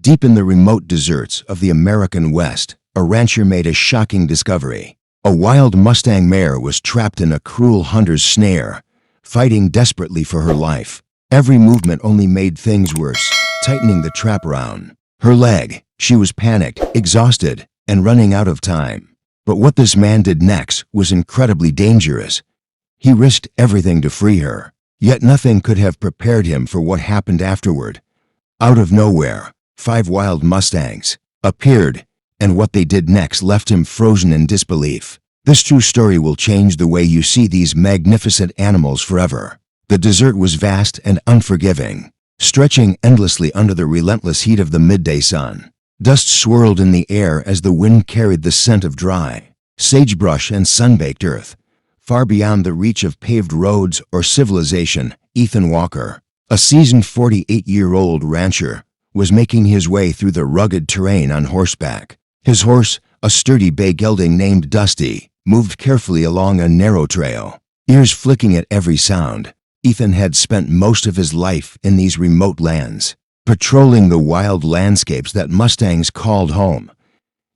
Deep in the remote deserts of the American West, a rancher made a shocking discovery. A wild Mustang mare was trapped in a cruel hunter's snare, fighting desperately for her life. Every movement only made things worse, tightening the trap around her leg. She was panicked, exhausted, and running out of time. But what this man did next was incredibly dangerous. He risked everything to free her, yet nothing could have prepared him for what happened afterward. Out of nowhere, 5 wild Mustangs appeared, and what they did next left him frozen in disbelief. This true story will change the way you see these magnificent animals forever. The desert was vast and unforgiving, stretching endlessly under the relentless heat of the midday sun. Dust swirled in the air as the wind carried the scent of dry sagebrush and sun-baked earth. Far beyond the reach of paved roads or civilization, Ethan Walker, a seasoned 48-year-old rancher, was making his way through the rugged terrain on horseback. His horse, a sturdy bay gelding named Dusty, moved carefully along a narrow trail, ears flicking at every sound. Ethan had spent most of his life in these remote lands, patrolling the wild landscapes that Mustangs called home.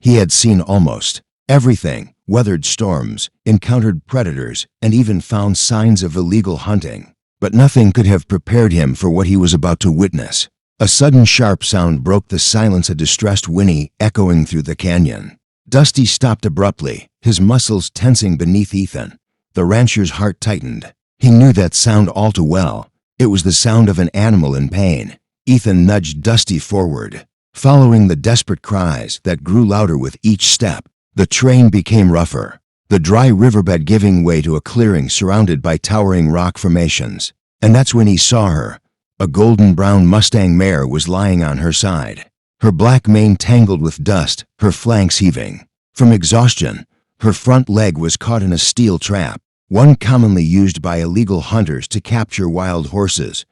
He had seen almost everything, weathered storms, encountered predators, and even found signs of illegal hunting. But nothing could have prepared him for what he was about to witness. A sudden sharp sound broke the silence, a distressed whinny echoing through the canyon. Dusty stopped abruptly, his muscles tensing beneath Ethan. The rancher's heart tightened. He knew that sound all too well. It was the sound of an animal in pain. Ethan nudged Dusty forward. Following the desperate cries that grew louder with each step, the terrain became rougher, the dry riverbed giving way to a clearing surrounded by towering rock formations. And that's when he saw her. A golden-brown Mustang mare was lying on her side, her black mane tangled with dust, her flanks heaving. From exhaustion, her front leg was caught in a steel trap, one commonly used by illegal hunters to capture wild horses.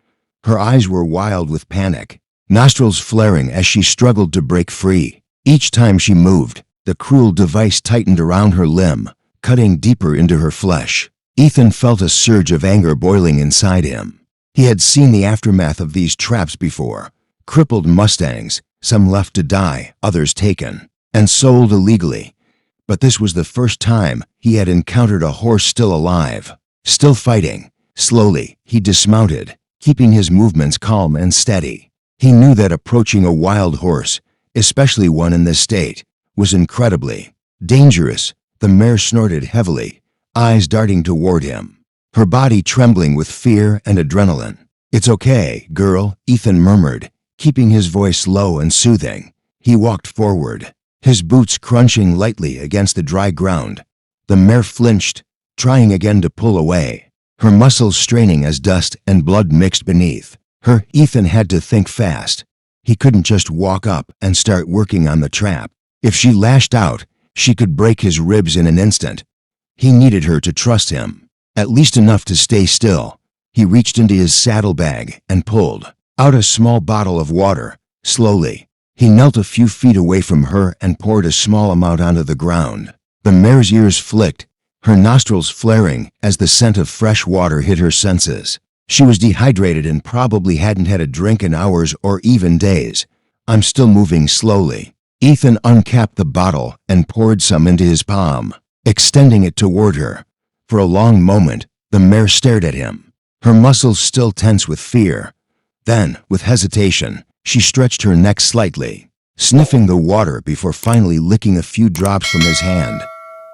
Her eyes were wild with panic, nostrils flaring as she struggled to break free. Each time she moved, the cruel device tightened around her limb, cutting deeper into her flesh. Ethan felt a surge of anger boiling inside him. He had seen the aftermath of these traps before. Crippled Mustangs, some left to die, others taken and sold illegally. But this was the first time he had encountered a horse still alive, still fighting. Slowly, he dismounted, keeping his movements calm and steady. He knew that approaching a wild horse, especially one in this state, was incredibly dangerous. The mare snorted heavily, eyes darting toward him, her body trembling with fear and adrenaline. "It's okay, girl," Ethan murmured, keeping his voice low and soothing. He walked forward, his boots crunching lightly against the dry ground. The mare flinched, trying again to pull away, her muscles straining as dust and blood mixed beneath her. Ethan had to think fast. He couldn't just walk up and start working on the trap. If she lashed out, she could break his ribs in an instant. He needed her to trust him, at least enough to stay still. He reached into his saddlebag and pulled out a small bottle of water. Slowly, he knelt a few feet away from her and poured a small amount onto the ground. The mare's ears flicked, her nostrils flaring as the scent of fresh water hit her senses. She was dehydrated and probably hadn't had a drink in hours or even days. "I'm still moving slowly." Ethan uncapped the bottle and poured some into his palm, extending it toward her. For a long moment, the mare stared at him, her muscles still tense with fear. Then, with hesitation, she stretched her neck slightly, sniffing the water before finally licking a few drops from his hand.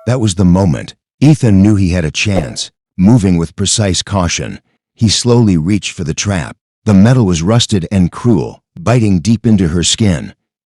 That was the moment. Ethan knew he had a chance. Moving with precise caution, he slowly reached for the trap. The metal was rusted and cruel, biting deep into her skin.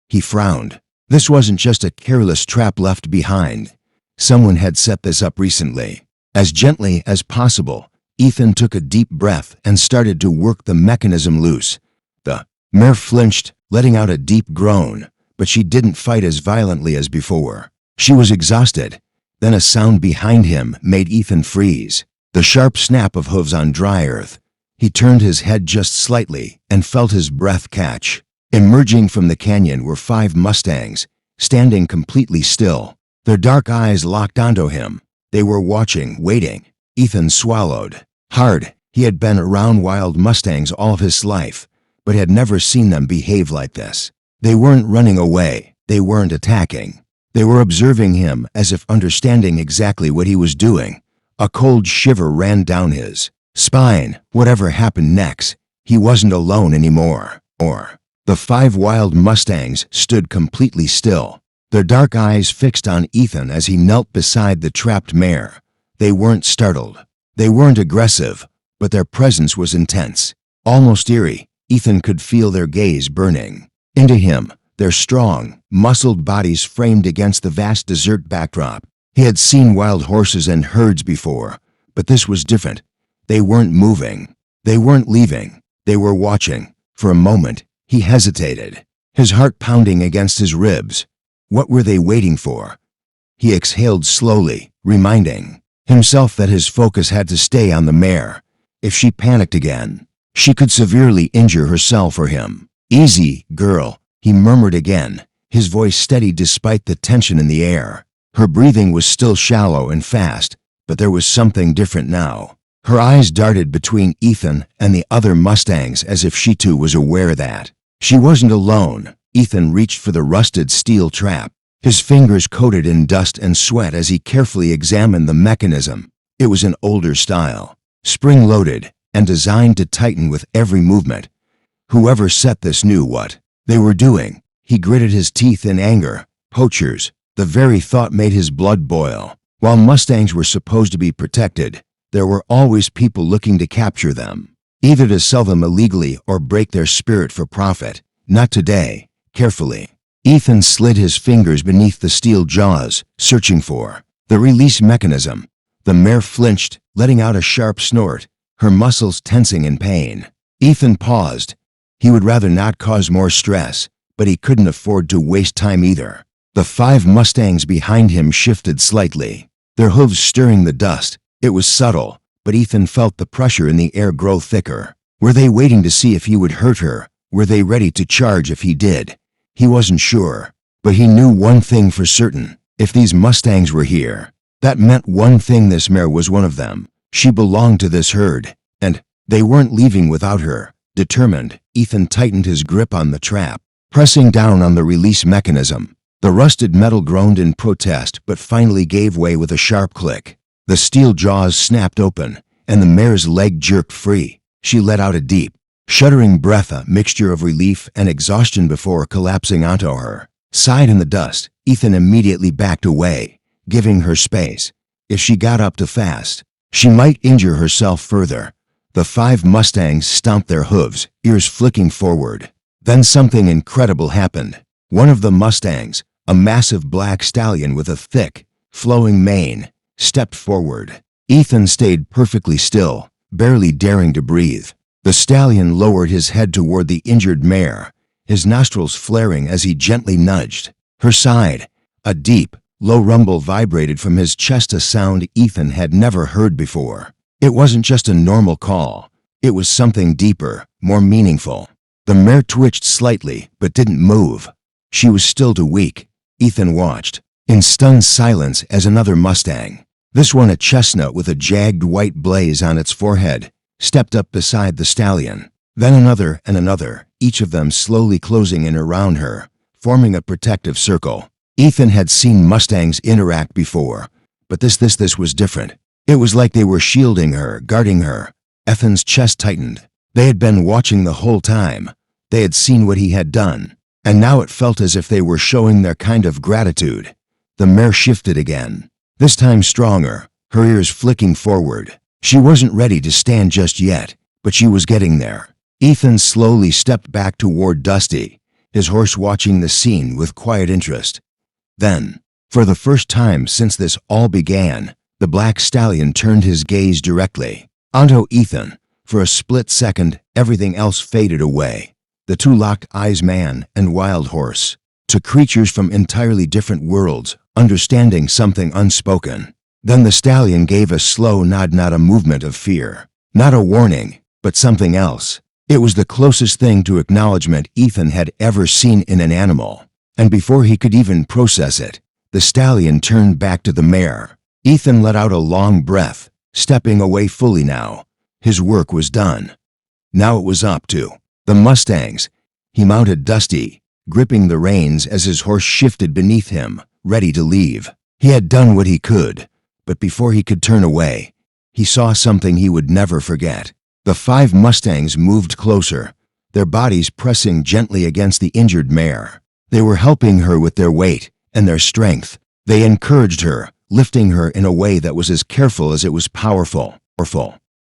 He frowned. This wasn't just a careless trap left behind. Someone had set this up recently. As gently as possible, Ethan took a deep breath and started to work the mechanism loose. The mare flinched, letting out a deep groan, but she didn't fight as violently as before. She was exhausted. Then a sound behind him made Ethan freeze, the sharp snap of hooves on dry earth. He turned his head just slightly and felt his breath catch. Emerging from the canyon were 5 Mustangs, standing completely still, their dark eyes locked onto him. They were watching, waiting. Ethan swallowed hard. He had been around wild Mustangs all of his life, but had never seen them behave like this. They weren't running away. They weren't attacking. They were observing him as if understanding exactly what he was doing. A cold shiver ran down his spine. Whatever happened next, he wasn't alone anymore. The 5 wild Mustangs stood completely still, their dark eyes fixed on Ethan as he knelt beside the trapped mare. They weren't startled. They weren't aggressive, but their presence was intense, almost eerie. Ethan could feel their gaze burning into him, their strong, muscled bodies framed against the vast desert backdrop. He had seen wild horses and herds before, but this was different. They weren't moving. They weren't leaving. They were watching. For a moment, he hesitated, his heart pounding against his ribs. What were they waiting for? He exhaled slowly, reminding himself that his focus had to stay on the mare. If she panicked again, she could severely injure herself or him. "Easy, girl," he murmured again, his voice steady despite the tension in the air. Her breathing was still shallow and fast, but there was something different now. Her eyes darted between Ethan and the other Mustangs as if she too was aware that she wasn't alone. Ethan reached for the rusted steel trap, his fingers coated in dust and sweat as he carefully examined the mechanism. It was an older style, spring-loaded, and designed to tighten with every movement. Whoever set this knew what they were doing. He gritted his teeth in anger. Poachers. The very thought made his blood boil. While Mustangs were supposed to be protected, there were always people looking to capture them, either to sell them illegally or break their spirit for profit. Not today. Carefully, Ethan slid his fingers beneath the steel jaws, searching for the release mechanism. The mare flinched, letting out a sharp snort, her muscles tensing in pain. Ethan paused. He would rather not cause more stress, but he couldn't afford to waste time either. The 5 Mustangs behind him shifted slightly, their hooves stirring the dust. It was subtle, but Ethan felt the pressure in the air grow thicker. Were they waiting to see if he would hurt her? Were they ready to charge if he did? He wasn't sure, but he knew one thing for certain. If these Mustangs were here, that meant one thing: this mare was one of them. She belonged to this herd, and they weren't leaving without her. Determined, Ethan tightened his grip on the trap, pressing down on the release mechanism. The rusted metal groaned in protest but finally gave way with a sharp click. The steel jaws snapped open, and the mare's leg jerked free. She let out a deep, shuddering breath, a mixture of relief and exhaustion before collapsing onto her side in the dust. Ethan immediately backed away, giving her space. If she got up too fast, she might injure herself further. The 5 Mustangs stomped their hooves, ears flicking forward. Then something incredible happened. One of the Mustangs, a massive black stallion with a thick, flowing mane, stepped forward. Ethan stayed perfectly still, barely daring to breathe. The stallion lowered his head toward the injured mare, his nostrils flaring as he gently nudged her side. A deep, low rumble vibrated from his chest, a sound Ethan had never heard before. It wasn't just a normal call. It was something deeper, more meaningful. The mare twitched slightly, but didn't move. She was still too weak. Ethan watched, in stunned silence, as another Mustang, this one a chestnut with a jagged white blaze on its forehead, stepped up beside the stallion. Then another and another, each of them slowly closing in around her, forming a protective circle. Ethan had seen Mustangs interact before, but this was different. It was like they were shielding her, guarding her. Ethan's chest tightened. They had been watching the whole time. They had seen what he had done, and now it felt as if they were showing their kind of gratitude. The mare shifted again, this time stronger, her ears flicking forward. She wasn't ready to stand just yet, but she was getting there. Ethan slowly stepped back toward Dusty, his horse watching the scene with quiet interest. Then, for the first time since this all began, the black stallion turned his gaze directly onto Ethan. For a split second, everything else faded away. The two locked eyes, man and wild horse, to creatures from entirely different worlds, understanding something unspoken. Then the stallion gave a slow nod, not a movement of fear, not a warning, but something else. It was the closest thing to acknowledgement Ethan had ever seen in an animal. And before he could even process it, the stallion turned back to the mare. Ethan let out a long breath, stepping away fully now. His work was done. Now it was up to the Mustangs. He mounted Dusty, gripping the reins as his horse shifted beneath him, ready to leave. He had done what he could, but before he could turn away, he saw something he would never forget. The 5 Mustangs moved closer, their bodies pressing gently against the injured mare. They were helping her with their weight and their strength. They encouraged her, lifting her in a way that was as careful as it was powerful.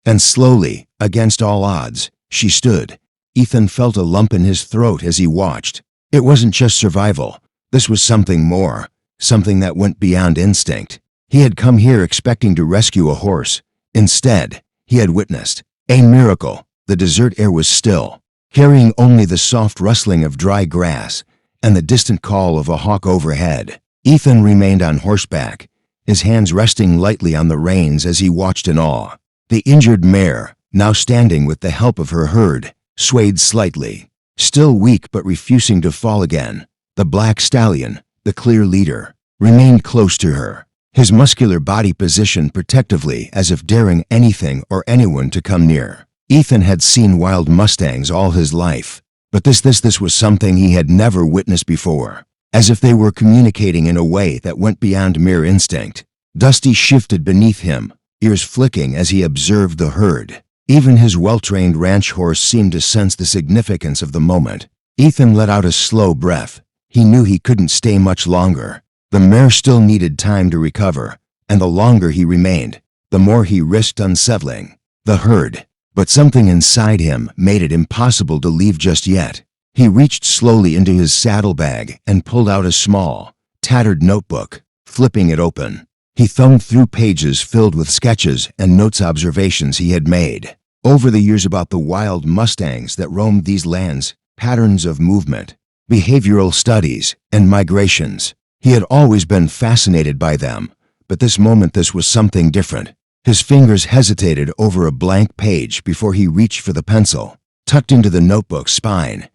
And slowly, against all odds, she stood. Ethan felt a lump in his throat as he watched. It wasn't just survival. This was something more, something that went beyond instinct. He had come here expecting to rescue a horse. Instead, he had witnessed a miracle. The desert air was still, carrying only the soft rustling of dry grass and the distant call of a hawk overhead. Ethan remained on horseback, his hands resting lightly on the reins as he watched in awe. The injured mare, now standing with the help of her herd, swayed slightly, still weak but refusing to fall again. The black stallion, the clear leader, remained close to her, his muscular body positioned protectively as if daring anything or anyone to come near. Ethan had seen wild Mustangs all his life, but this was something he had never witnessed before, as if they were communicating in a way that went beyond mere instinct. Dusty shifted beneath him, ears flicking as he observed the herd. Even his well-trained ranch horse seemed to sense the significance of the moment. Ethan let out a slow breath. He knew he couldn't stay much longer. The mare still needed time to recover, and the longer he remained, the more he risked unsettling the herd. But something inside him made it impossible to leave just yet. He reached slowly into his saddlebag and pulled out a small, tattered notebook. Flipping it open, he thumbed through pages filled with sketches and notes observations he had made over the years about the wild Mustangs that roamed these lands, patterns of movement, behavioral studies, and migrations. He had always been fascinated by them, but this was something different. His fingers hesitated over a blank page before he reached for the pencil. Tucked into the notebook's spine,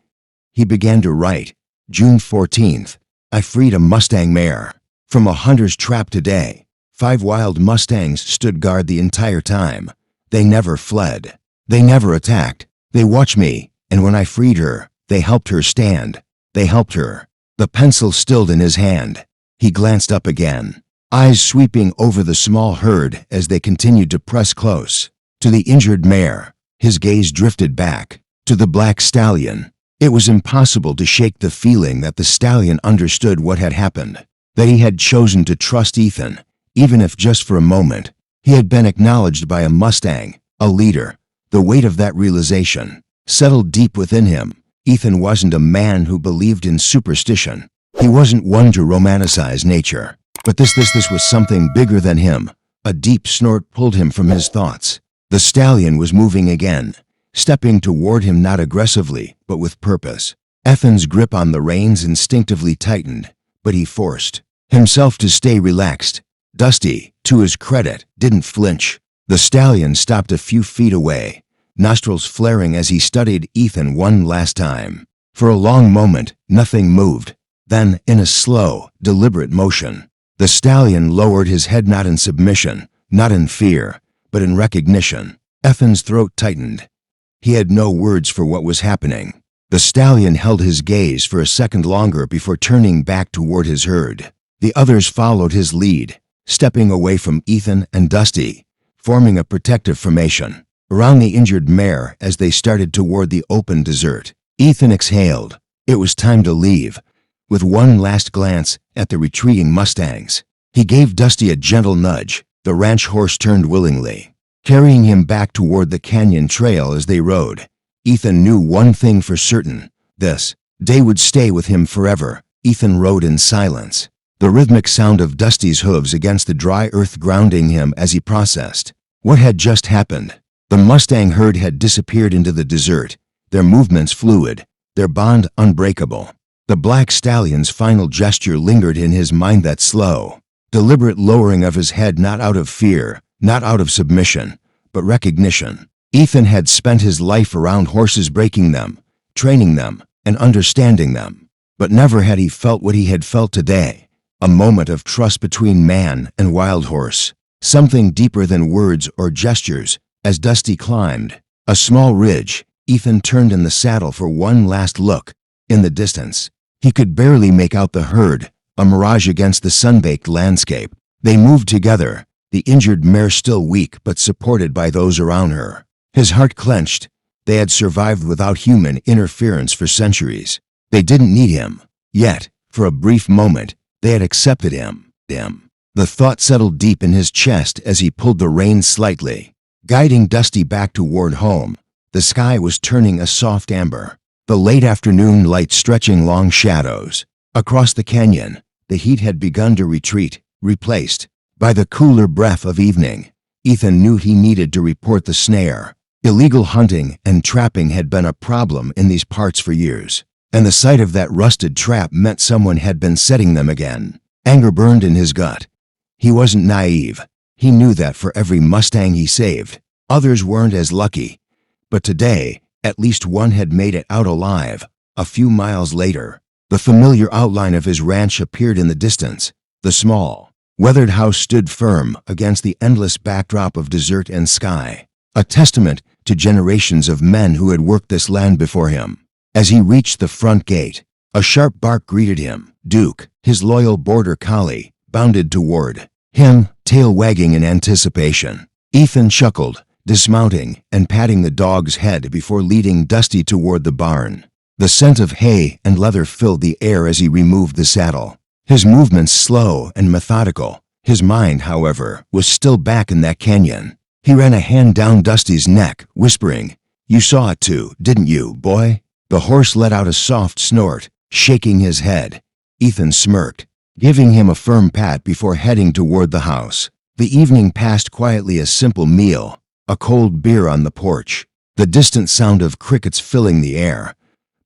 he began to write. June 14th, I freed a Mustang mare from a hunter's trap today. 5 wild Mustangs stood guard the entire time. They never fled. They never attacked. They watched me, and when I freed her, they helped her stand. They helped her. The pencil stilled in his hand. He glanced up again, eyes sweeping over the small herd as they continued to press close. To the injured mare, his gaze drifted back. To the black stallion. It was impossible to shake the feeling that the stallion understood what had happened, that he had chosen to trust Ethan, even if just for a moment. He had been acknowledged by a Mustang, a leader. The weight of that realization settled deep within him. Ethan wasn't a man who believed in superstition. He wasn't one to romanticize nature. But this was something bigger than him. A deep snort pulled him from his thoughts. The stallion was moving again, stepping toward him not aggressively, but with purpose. Ethan's grip on the reins instinctively tightened, but he forced himself to stay relaxed. Dusty, to his credit, didn't flinch. The stallion stopped a few feet away, nostrils flaring as he studied Ethan one last time. For a long moment, nothing moved. Then, in a slow, deliberate motion, the stallion lowered his head, not in submission, not in fear, but in recognition. Ethan's throat tightened. He had no words for what was happening. The stallion held his gaze for a second longer before turning back toward his herd. The others followed his lead, stepping away from Ethan and Dusty, forming a protective formation around the injured mare as they started toward the open desert. Ethan exhaled. It was time to leave. With one last glance at the retreating Mustangs, he gave Dusty a gentle nudge. The ranch horse turned willingly, carrying him back toward the canyon trail as they rode. Ethan knew one thing for certain. This day would stay with him forever. Ethan rode in silence, the rhythmic sound of Dusty's hooves against the dry earth grounding him as he processed what had just happened. The Mustang herd had disappeared into the desert, their movements fluid, their bond unbreakable. The black stallion's final gesture lingered in his mind, that slow, deliberate lowering of his head, not out of fear, not out of submission, but recognition. Ethan had spent his life around horses, breaking them, training them, and understanding them. But never had he felt what he had felt today, a moment of trust between man and wild horse, something deeper than words or gestures. As Dusty climbed a small ridge, Ethan turned in the saddle for one last look. In the distance, He could barely make out the herd, a mirage against the sun-baked landscape. They moved together, the injured mare still weak but supported by those around her. His heart clenched. They had survived without human interference for centuries. They didn't need him. Yet, for a brief moment, they had accepted him. The thought settled deep in his chest as he pulled the reins slightly, guiding Dusty back toward home. The sky was turning a soft amber, the late afternoon light stretching long shadows. Across the canyon, the heat had begun to retreat, replaced by the cooler breath of evening. Ethan knew he needed to report the snare. Illegal hunting and trapping had been a problem in these parts for years, and the sight of that rusted trap meant someone had been setting them again. Anger burned in his gut. He wasn't naive. He knew that for every Mustang he saved, others weren't as lucky. But today, at least one had made it out alive. A few miles later, the familiar outline of his ranch appeared in the distance. The small, weathered house stood firm against the endless backdrop of desert and sky, a testament to generations of men who had worked this land before him. As he reached the front gate, a sharp bark greeted him. Duke, his loyal border collie, bounded toward him, tail wagging in anticipation. Ethan chuckled, dismounting and patting the dog's head before leading Dusty toward the barn. The scent of hay and leather filled the air as he removed the saddle, his movements slow and methodical. His mind, however, was still back in that canyon. He ran a hand down Dusty's neck, whispering, "You saw it too, didn't you, boy?" The horse let out a soft snort, shaking his head. Ethan smirked, giving him a firm pat before heading toward the house. The evening passed quietly, a simple meal, a cold beer on the porch, the distant sound of crickets filling the air.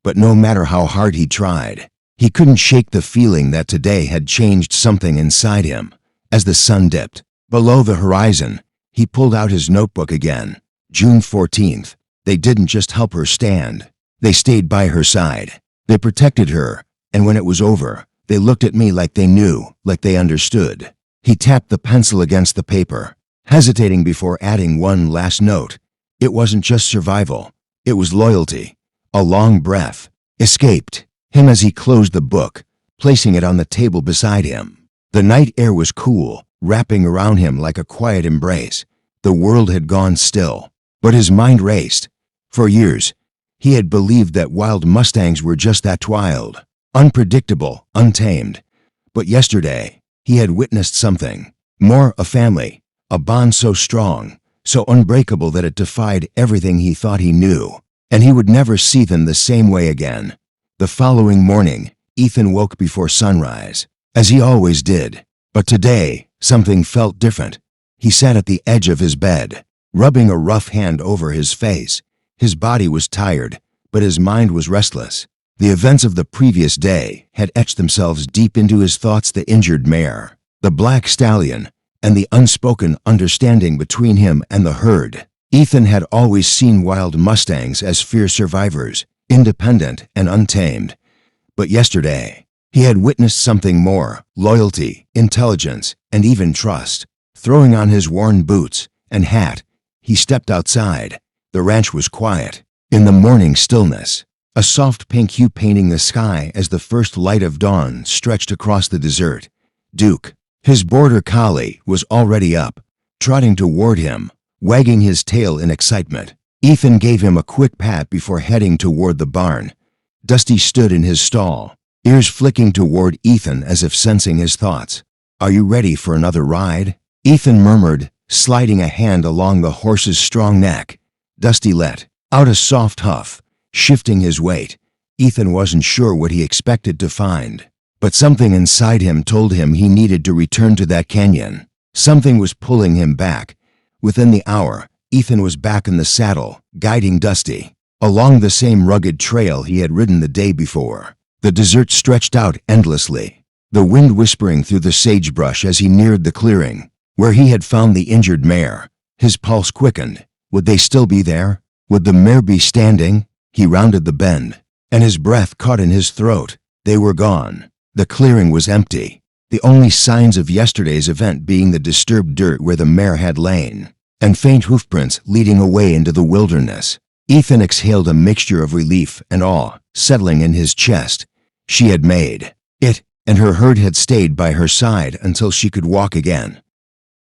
But no matter how hard he tried, he couldn't shake the feeling that today had changed something inside him. As the sun dipped below the horizon, he pulled out his notebook again. June 14th. They didn't just help her stand. They stayed by her side. They protected her, and when it was over, they looked at me like they knew, like they understood. He tapped the pencil against the paper, hesitating before adding one last note. It wasn't just survival, it was loyalty. A long breath escaped him as he closed the book, placing it on the table beside him. The night air was cool, wrapping around him like a quiet embrace. The world had gone still, but his mind raced. For years, he had believed that wild Mustangs were just that wild, unpredictable, untamed. But yesterday, he had witnessed something more, a family, a bond so strong, so unbreakable that it defied everything he thought he knew, and he would never see them the same way again. The following morning, Ethan woke before sunrise, as he always did. But today, something felt different. He sat at the edge of his bed, rubbing a rough hand over his face. His body was tired, but his mind was restless. The events of the previous day had etched themselves deep into his thoughts: the injured mare, the black stallion, and the unspoken understanding between him and the herd. Ethan had always seen wild Mustangs as fierce survivors, independent and untamed. But yesterday, he had witnessed something more: loyalty, intelligence, and even trust. Throwing on his worn boots and hat, he stepped outside. The ranch was quiet. In the morning stillness, a soft pink hue painting the sky as the first light of dawn stretched across the desert. Duke, his border collie, was already up, trotting toward him, wagging his tail in excitement. Ethan gave him a quick pat before heading toward the barn. Dusty stood in his stall, ears flicking toward Ethan as if sensing his thoughts. "Are you ready for another ride?" Ethan murmured, sliding a hand along the horse's strong neck. Dusty let out a soft huff, shifting his weight. Ethan wasn't sure what he expected to find, but something inside him told him he needed to return to that canyon. Something was pulling him back. Within the hour, Ethan was back in the saddle, guiding Dusty along the same rugged trail he had ridden the day before. The desert stretched out endlessly, the wind whispering through the sagebrush as he neared the clearing where he had found the injured mare. His pulse quickened. Would they still be there? Would the mare be standing? He rounded the bend, and his breath caught in his throat. They were gone. The clearing was empty, the only signs of yesterday's event being the disturbed dirt where the mare had lain, and faint hoofprints leading away into the wilderness. Ethan exhaled a mixture of relief and awe, settling in his chest. She had made it, and her herd had stayed by her side until she could walk again.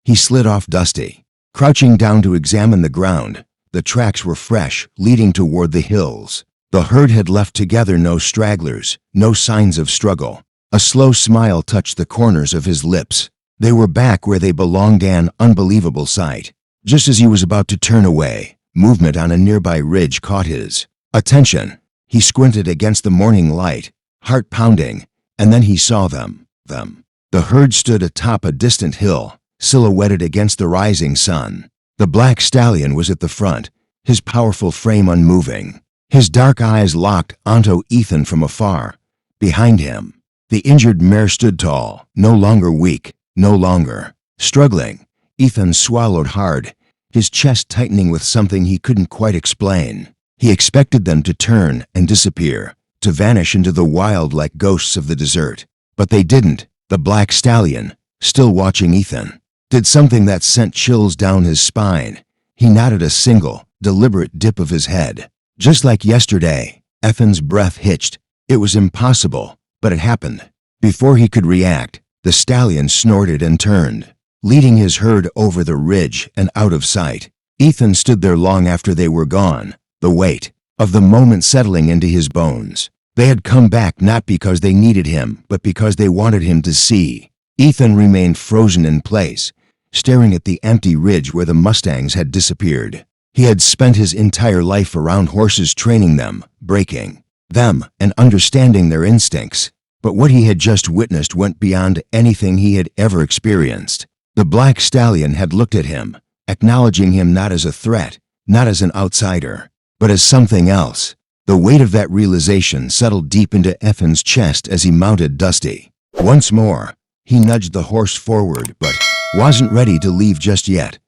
He slid off Dusty, crouching down to examine the ground. The tracks were fresh, leading toward the hills. The herd had left together, no stragglers, no signs of struggle. A slow smile touched the corners of his lips. They were back where they belonged, an unbelievable sight. Just as he was about to turn away, movement on a nearby ridge caught his attention. He squinted against the morning light, heart pounding, and then he saw them. The herd stood atop a distant hill, silhouetted against the rising sun. The black stallion was at the front, his powerful frame unmoving. His dark eyes locked onto Ethan from afar. Behind him, the injured mare stood tall, no longer weak, no longer struggling. Ethan swallowed hard, his chest tightening with something he couldn't quite explain. He expected them to turn and disappear, to vanish into the wild like ghosts of the desert. But they didn't. The black stallion, still watching Ethan, did something that sent chills down his spine. He nodded a single, deliberate dip of his head. Just like yesterday, Ethan's breath hitched. It was impossible, but it happened. Before he could react, the stallion snorted and turned, leading his herd over the ridge and out of sight. Ethan stood there long after they were gone, the weight of the moment settling into his bones. They had come back not because they needed him, but because they wanted him to see. Ethan remained frozen in place, staring at the empty ridge where the Mustangs had disappeared. He had spent his entire life around horses, training them, breaking them, and understanding their instincts. But what he had just witnessed went beyond anything he had ever experienced. The black stallion had looked at him, acknowledging him not as a threat, not as an outsider, but as something else. The weight of that realization settled deep into Ethan's chest as he mounted Dusty. Once more, he nudged the horse forward, but wasn't ready to leave just yet.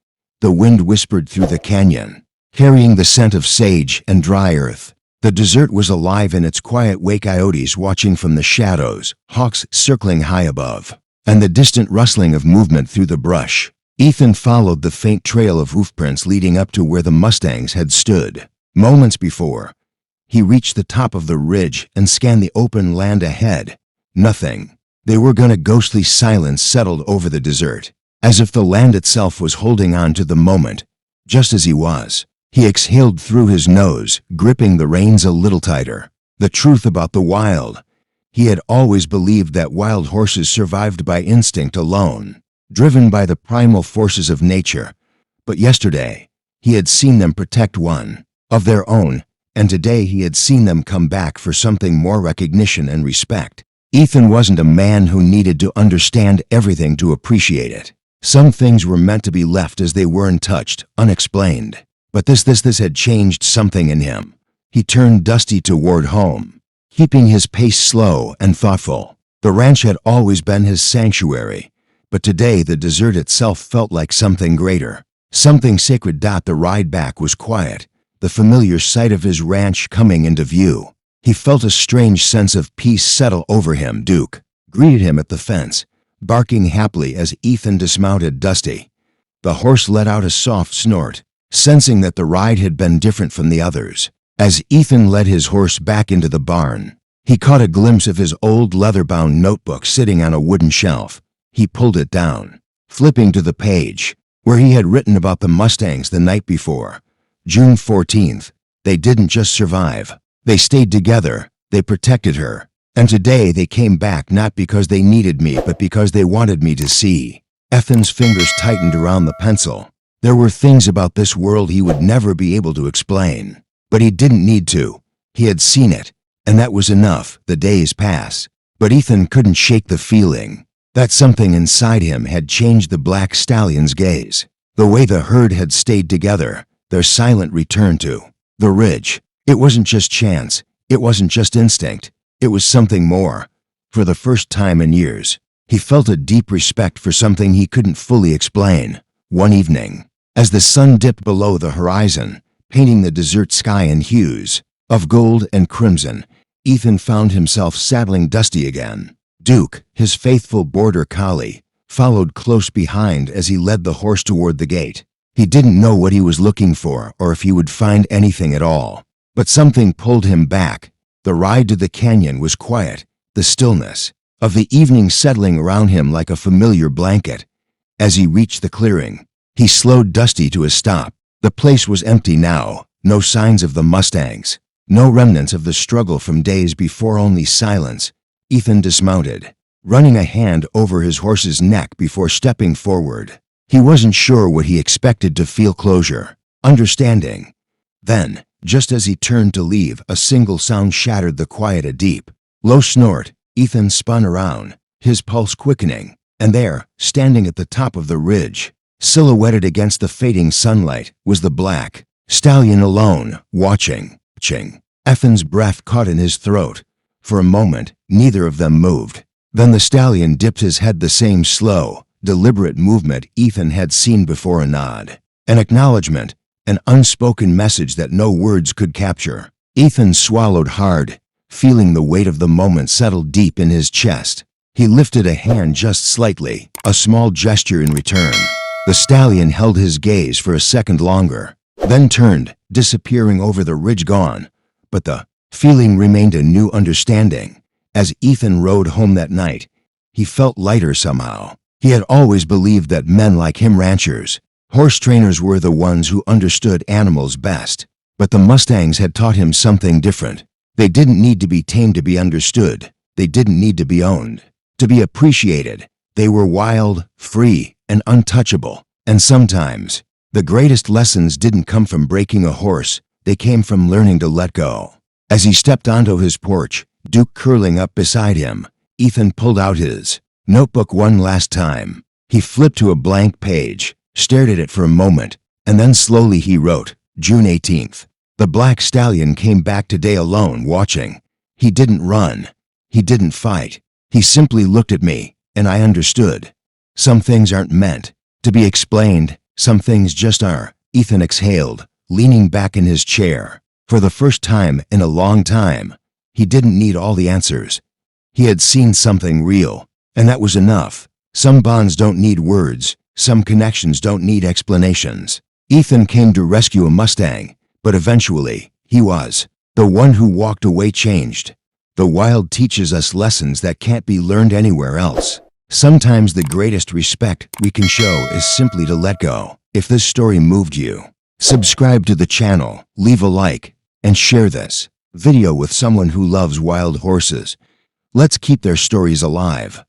The wind whispered through the canyon, carrying the scent of sage and dry earth. The desert was alive in its quiet way, coyotes watching from the shadows, hawks circling high above, and the distant rustling of movement through the brush. Ethan followed the faint trail of hoofprints leading up to where the Mustangs had stood. Moments before, he reached the top of the ridge and scanned the open land ahead. Nothing. They were gone. A ghostly silence settled over the desert, as if the land itself was holding on to the moment, just as he was. He exhaled through his nose, gripping the reins a little tighter. The truth about the wild. He had always believed that wild horses survived by instinct alone, driven by the primal forces of nature. But yesterday, he had seen them protect one of their own, and today he had seen them come back for something more: recognition and respect. Ethan wasn't a man who needed to understand everything to appreciate it. Some things were meant to be left as they were, untouched, unexplained. But this had changed something in him. He turned Dusty toward home, keeping his pace slow and thoughtful. The ranch had always been his sanctuary, but today the desert itself felt like something greater, something sacred. The ride back was quiet, the familiar sight of his ranch coming into view. He felt a strange sense of peace settle over him. Duke greeted him at the fence, barking happily as Ethan dismounted Dusty. The horse let out a soft snort, sensing that the ride had been different from the others. As Ethan led his horse back into the barn, he caught a glimpse of his old leather-bound notebook sitting on a wooden shelf. He pulled it down, flipping to the page where he had written about the Mustangs the night before. June 14th. They didn't just survive. They stayed together. They protected her. And today they came back not because they needed me, but because they wanted me to see. Ethan's fingers tightened around the pencil. There were things about this world he would never be able to explain. But he didn't need to. He had seen it, and that was enough. The days passed, but Ethan couldn't shake the feeling that something inside him had changed. The black stallion's gaze, the way the herd had stayed together, their silent return to the ridge. It wasn't just chance. It wasn't just instinct. It was something more. For the first time in years, he felt a deep respect for something he couldn't fully explain. One evening, as the sun dipped below the horizon, painting the desert sky in hues of gold and crimson, Ethan found himself saddling Dusty again. Duke, his faithful border collie, followed close behind as he led the horse toward the gate. He didn't know what he was looking for or if he would find anything at all, but something pulled him back. The ride to the canyon was quiet, the stillness of the evening settling around him like a familiar blanket. As he reached the clearing, he slowed Dusty to a stop. The place was empty now, no signs of the Mustangs, no remnants of the struggle from days before, only silence. Ethan dismounted, running a hand over his horse's neck before stepping forward. He wasn't sure what he expected to feel: closure, understanding. Then, just as he turned to leave, a single sound shattered the quiet: a deep, low snort. Ethan spun around, his pulse quickening, and there, standing at the top of the ridge, silhouetted against the fading sunlight, was the black stallion alone, watching. Ethan's breath caught in his throat. For a moment, neither of them moved. Then the stallion dipped his head, the same slow, deliberate movement Ethan had seen before, a nod, an acknowledgement, an unspoken message that no words could capture. Ethan swallowed hard, feeling the weight of the moment settle deep in his chest. He lifted a hand just slightly, a small gesture in return. The stallion held his gaze for a second longer, then turned, disappearing over the ridge, gone. But the feeling remained, a new understanding. As Ethan rode home that night, he felt lighter somehow. He had always believed that men like him, ranchers, horse trainers, were the ones who understood animals best. But the Mustangs had taught him something different. They didn't need to be tamed to be understood. They didn't need to be owned to be appreciated. They were wild, free, and untouchable. And sometimes, the greatest lessons didn't come from breaking a horse. They came from learning to let go. As he stepped onto his porch, Duke curling up beside him, Ethan pulled out his notebook one last time. He flipped to a blank page, stared at it for a moment, and then slowly he wrote, June 18th. The black stallion came back today, alone, watching. He didn't run. He didn't fight. He simply looked at me, and I understood. Some things aren't meant to be explained. Some things just are. Ethan exhaled, leaning back in his chair. For the first time in a long time, he didn't need all the answers. He had seen something real, and that was enough. Some bonds don't need words. Some connections don't need explanations. Ethan came to rescue a Mustang, but eventually, he was the one who walked away changed. The wild teaches us lessons that can't be learned anywhere else. Sometimes the greatest respect we can show is simply to let go. If this story moved you, subscribe to the channel, leave a like, and share this video with someone who loves wild horses. Let's keep their stories alive.